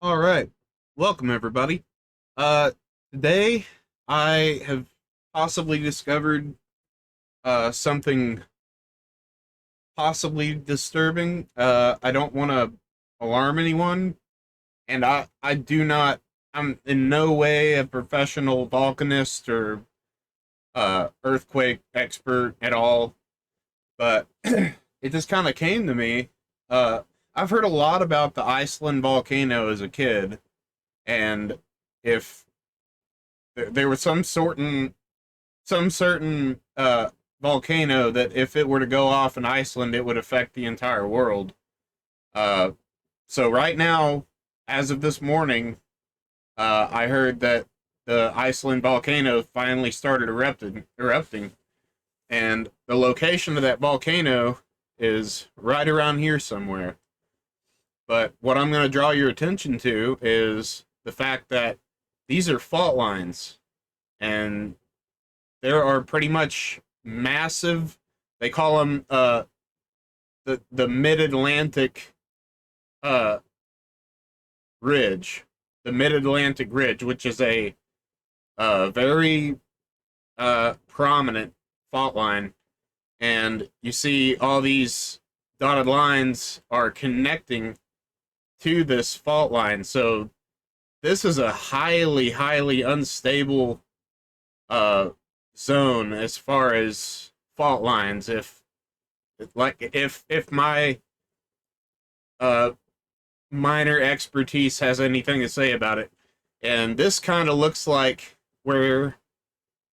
All right. Welcome everybody. Uh Today I have possibly discovered something possibly disturbing. I don't want to alarm anyone, and I do not I'm in no way a professional volcanist or earthquake expert at all, but it just kind of came to me. Uh I've heard a lot about the Iceland volcano as a kid, and if there was some certain volcano that if it were to go off in Iceland, it would affect the entire world. Uh, so right now, as of this morning, I heard that the Iceland volcano finally started erupting, and the location of that volcano is right around here somewhere. But what I'm going to draw your attention to is the fact that these are fault lines, and there are pretty much massive. They call them the Mid Atlantic uh, Ridge, the Mid Atlantic Ridge, which is a very prominent fault line, and you see all these dotted lines are connecting to this fault line. So this is a highly unstable uh, zone as far as fault lines. If my uh, minor expertise has anything to say about it, and this kind of looks like where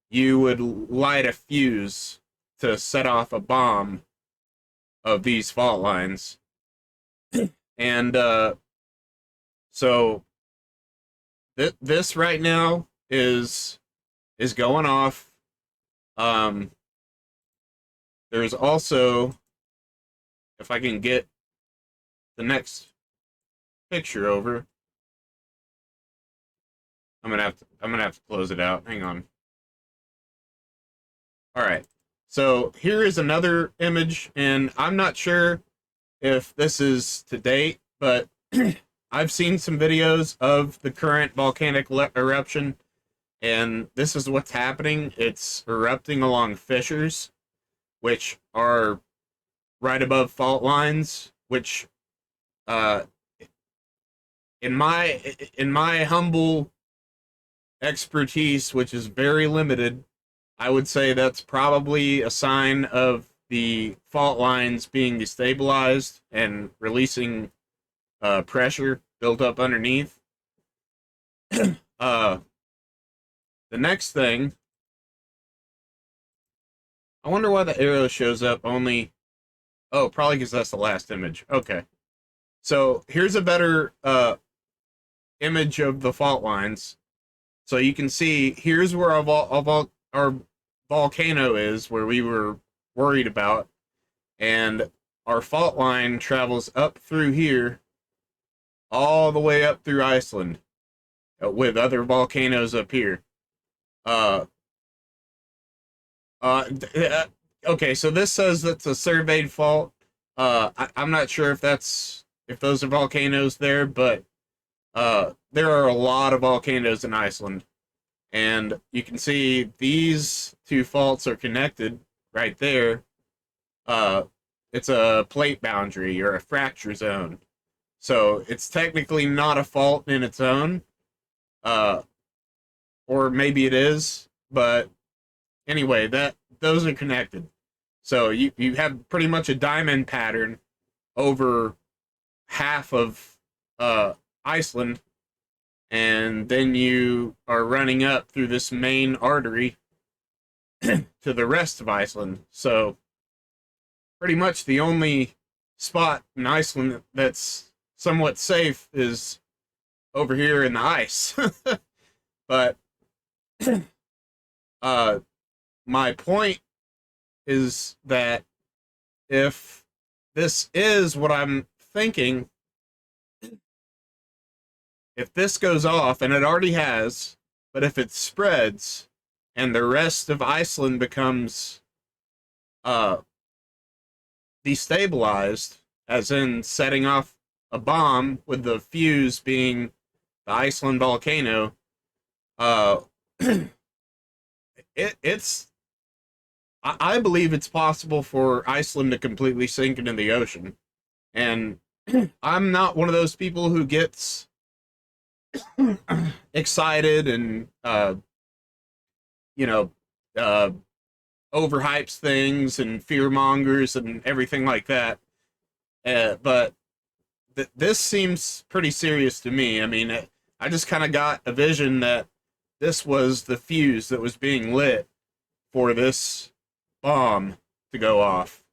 you would light a fuse to set off a bomb of these fault lines, and so this right now is going off. Um, there's also, if I can get the next picture over, I'm gonna have to close it out. Hang on. All right. So here is another image, and I'm not sure if this is to date, but I've seen some videos of the current volcanic eruption, and this is what's happening. It's erupting along fissures, which are right above fault lines, which uh in my humble expertise, which is very limited, I would say that's probably a sign of the fault lines being destabilized and releasing pressure built up underneath. uh the next thing, I wonder why the arrow shows up only. Oh, probably because that's the last image. Okay. So here's a better image of the fault lines. So you can see here's where our volcano is, where we were worried about, and our fault line travels up through here, all the way up through Iceland, with other volcanoes up here. Uh, uh, okay, so this says that's a surveyed fault. I'm not sure if those are volcanoes there, but there are a lot of volcanoes in Iceland, and you can see these two faults are connected right there. Uh, it's a plate boundary or a fracture zone, so it's technically not a fault in its own, uh, or maybe it is, but anyway, that those are connected. So you have pretty much a diamond pattern over half of uh, Iceland, and then you are running up through this main artery to the rest of Iceland. So pretty much the only spot in Iceland that's somewhat safe is over here in the ice. But uh, my point is that if this is what I'm thinking, if this goes off, and it already has, but if it spreads and the rest of Iceland becomes uh, destabilized, as in setting off a bomb with the fuse being the Iceland volcano, uh, it's I believe it's possible for Iceland to completely sink into the ocean. And I'm not one of those people who gets excited and you know uh, overhypes things and fear mongers and everything like that. But this seems pretty serious to me. I mean, I just kind of got a vision that this was the fuse that was being lit for this bomb to go off.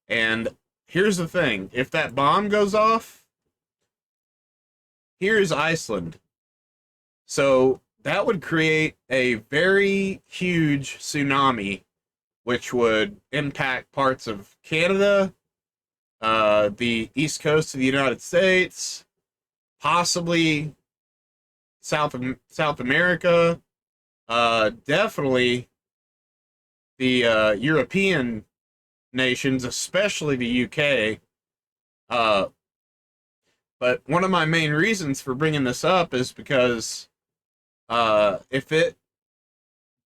And here's the thing, if that bomb goes off, here's Iceland. So that would create a very huge tsunami, which would impact parts of Canada, the east coast of the United States, possibly South America, definitely the European nations, especially the UK. Uh, but one of my main reasons for bringing this up is because if it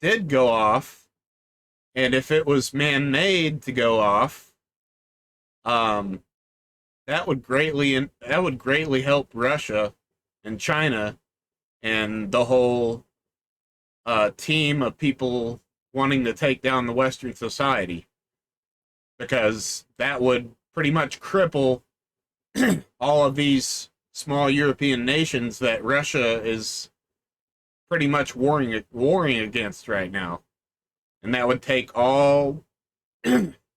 did go off, and if it was man-made to go off, um, that would greatly help Russia and China and the whole team of people wanting to take down the Western society, because that would pretty much cripple all of these small European nations that Russia is pretty much warring against right now, and that would take all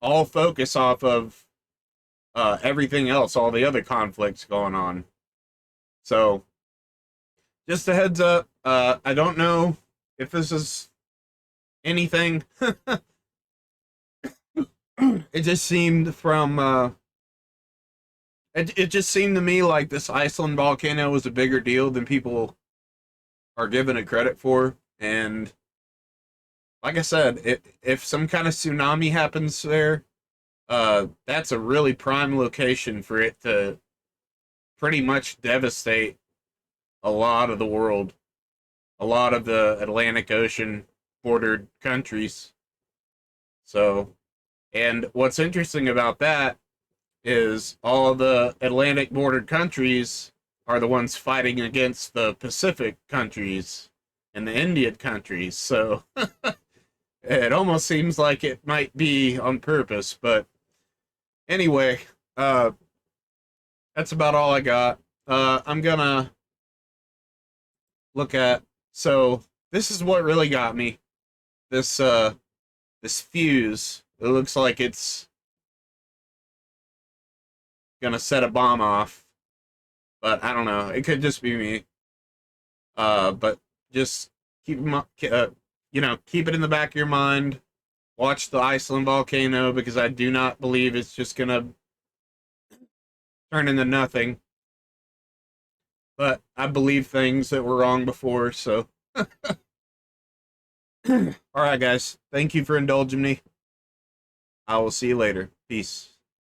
all focus off of everything else, all the other conflicts going on. So, just a heads up. I don't know if this is anything. It just seemed from it just seemed to me like this Iceland volcano was a bigger deal than people are giving it credit for. And like I said, if some kind of tsunami happens there, that's a really prime location for it to pretty much devastate a lot of the world, a lot of the Atlantic Ocean bordered countries. So, and what's interesting about that is all of the Atlantic bordered countries are the ones fighting against the Pacific countries and the Indian countries. So it almost seems like it might be on purpose. But anyway, that's about all I got. I'm gonna look at. So this is what really got me. This fuse. It looks like it's gonna set a bomb off, but I don't know. It could just be me. But just keep keep it in the back of your mind. Watch the Iceland volcano, because I do not believe it's just gonna turn into nothing. But I believe things that were wrong before, so. Alright, guys. Thank you for indulging me. I will see you later. Peace.